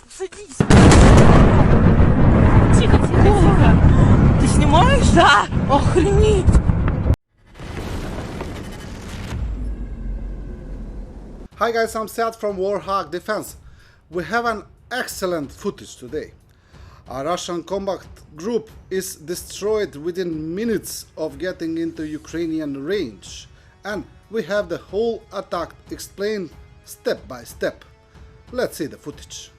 Садись. Тихо, тихо, тихо. Ты снимаешь? Да. Охренеть. Hi guys, I'm Seth from Warthog Defense. We have an excellent footage today. A Russian combat group is destroyed within minutes of getting into Ukrainian range, and we have the whole attack explained step by step. Let's see the footage.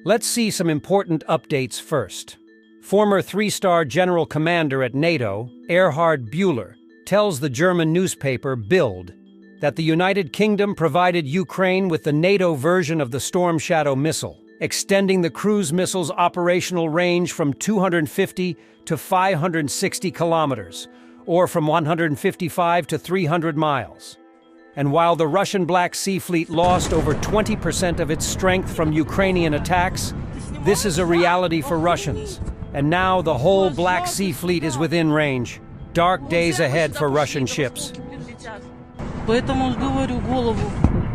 Let's see some important updates first. Former three-star general commander at NATO, Erhard Buehler, tells the German newspaper Bild that the United Kingdom provided Ukraine with the NATO version of the Storm Shadow missile, extending the cruise missile's operational range from 250 to 560 kilometers, or from 155 to 300 miles. And while the Russian Black Sea Fleet lost over 20% of its strength from Ukrainian attacks, this is a reality for Russians. And now the whole Black Sea Fleet is within range. Dark days ahead for Russian ships. Поэтому говорю голову.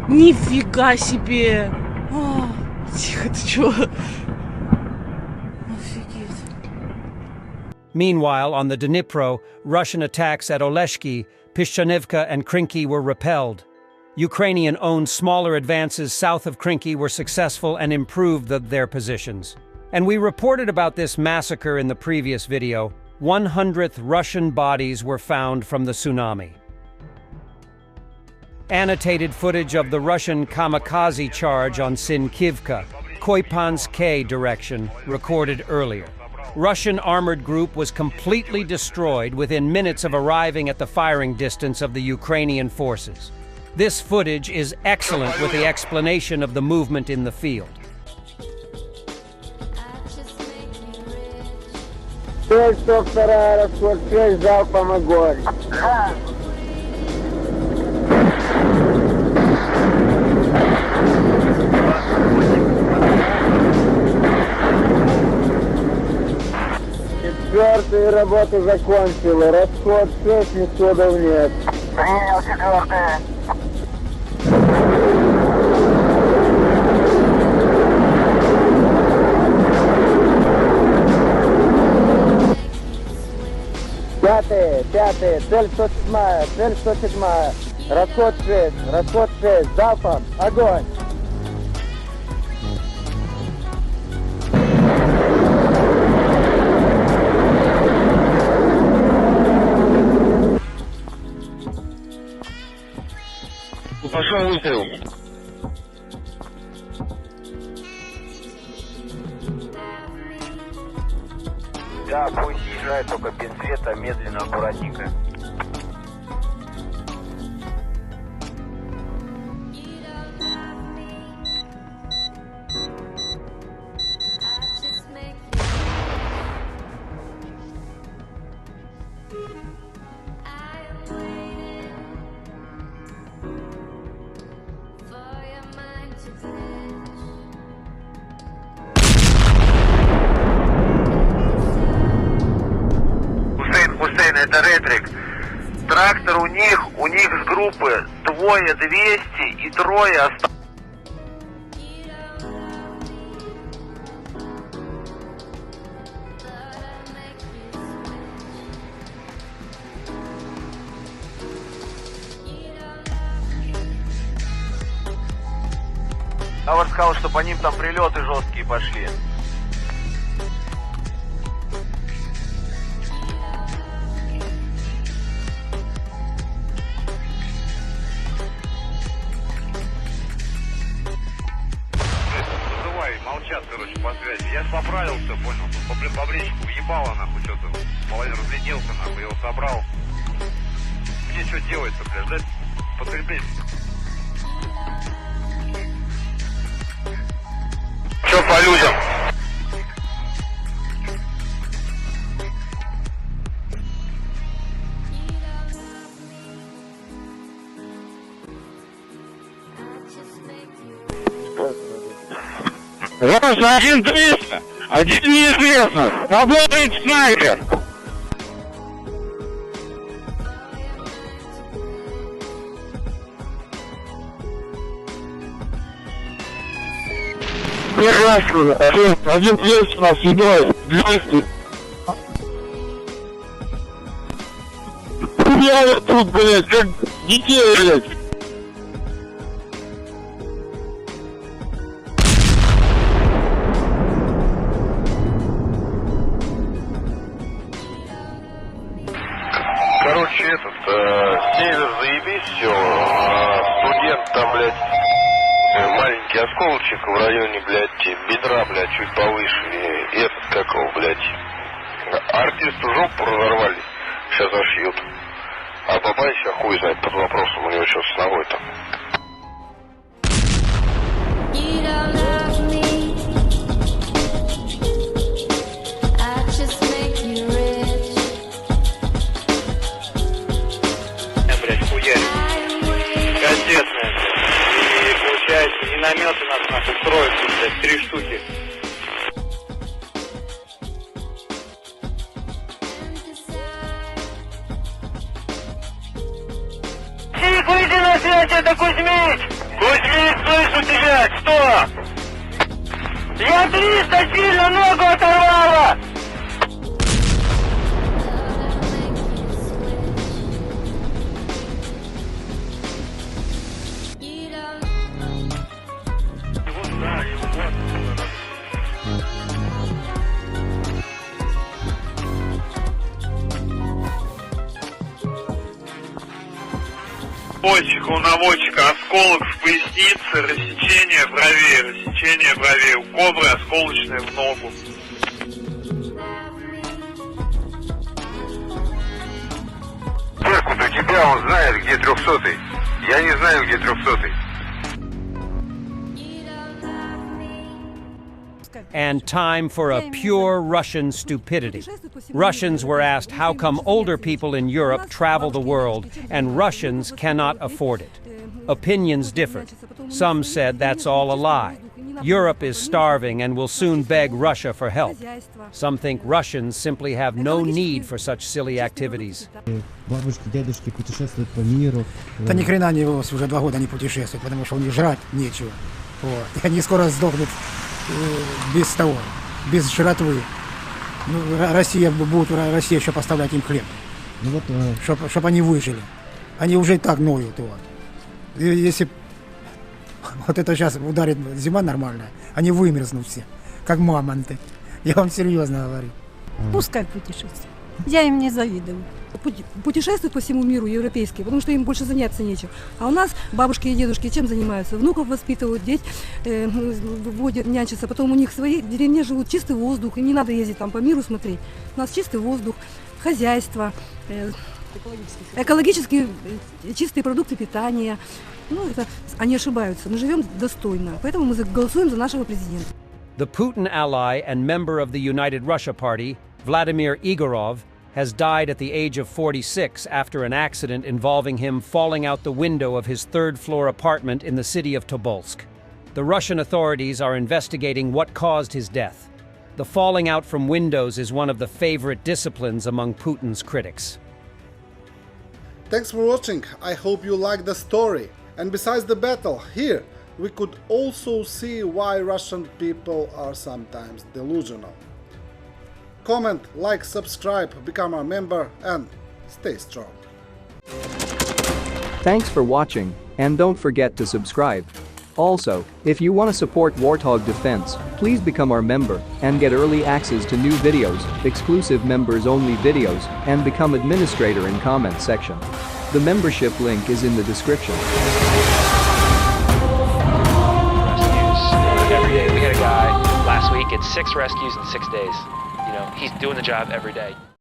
Нифига себе! Тихо, ты чё? Офигеть. Meanwhile, on the Dnipro, Russian attacks at Oleshki, Pishchanivka, and Krinky were repelled. Ukrainian-owned smaller advances south of Krinky were successful and improved their positions. And we reported about this massacre in the previous video. 100th Russian bodies were found from the tsunami. Annotated footage of the Russian kamikaze charge on Sinkivka, Koypansk direction, recorded earlier. Russian armored group was completely destroyed within minutes of arriving at the firing distance of the Ukrainian forces. This footage is excellent with the explanation of the movement in the field. Четвертый работу закончил. Расход 6, нисходов нет. Принял четвертый. Пятый, цель 107, расход 6, залпом, огонь. Пошел выстрел. Да, пусть езжает, только без света, медленно, аккуратненько. Это ретрик. Трактор у них с группы двое 200 и трое осталось. Товар сказал, что по ним там прилеты жесткие пошли. Молчат, короче, по связи. Я ж поправился, понял. Тут по бречку въебало, нахуй, что-то. Половина разгляделся, нахуй, его собрал. Мне что делать-то, бля, ждать подкрепление? Что по людям? Просто 1-300, один неизвестный, работает снайпер. Прекрасно. Один есть у нас едой. 200. Я тут, блядь, как детей, блядь. Короче, север заебись, все. Студент там, блядь, маленький осколочек в районе, блядь, бедра, блядь, чуть повыше. И этот, как его, блядь, артисту жопу разорвали. Сейчас зашьют. А бабай сейчас хуй знает под вопросом, у него что с ногой там. You don't love me. I just make you rich. Блядь, хуярь. Газетная, блядь. И получается, минометы нас нахуй строят, блядь, 3 штуки. Выйди на связь, это Кузьмич! Кузьмич, слышу тебя, что? Я 300 сильно ногу оторвала! You don't. У наводчика осколок в пояснице, рассечение бровей, у кобры осколочное в ногу. Беркут, у тебя он знает, где 300-й. Я не знаю, где 300-й. And time for a pure Russian stupidity. Russians were asked how come older people in Europe travel the world and Russians cannot afford it. Opinions differed. Some said that's all a lie. Europe is starving and will soon beg Russia for help. Some think Russians simply have no need for such silly activities. Бабушки, дедушки путешествуют по миру. Да ни хрена они уже 2 года не путешествуют, потому что у них жрать нечего. Вот. И они скоро сдохнут без того, без жратвы. Ну, Россия еще поставлять им хлеб, Ну вот, чтоб они выжили. Они уже и так ноют. Вот. И если вот это сейчас ударит зима нормальная, они вымерзнут все, как мамонты. Я вам серьезно говорю. Пускай путешествуют. Я им не завидую. Путешествуют по всему миру, европейские, потому что им больше заняться нечем. А у нас бабушки и дедушки чем занимаются? Внуков воспитывают, деть вводят, нянчатся. Потом у них свои в деревне живут, чистый воздух. Им не надо ездить там по миру смотреть. У нас чистый воздух, хозяйство, экологически чистые продукты питания. Ну, это, они ошибаются. Мы живем достойно. Поэтому мы голосуем за нашего президента. The Putin ally and member of the United Russia Party, Vladimir Igorov, has died at the age of 46 after an accident involving him falling out the window of his third-floor apartment in the city of Tobolsk. The Russian authorities are investigating what caused his death. The falling out from windows is one of the favorite disciplines among Putin's critics. Thanks for watching. I hope you liked the story. And besides the battle, here we could also see why Russian people are sometimes delusional. Comment, like, subscribe, become a member, and stay strong. Thanks for watching, and don't forget to subscribe. Also, if you want to support Warthog Defense, please become our member and get early access to new videos, exclusive members-only videos, and become administrator in comment section. The membership link is in the description. Every day. We had a guy last week, it's 6 rescues in 6 days. You know, he's doing the job every day.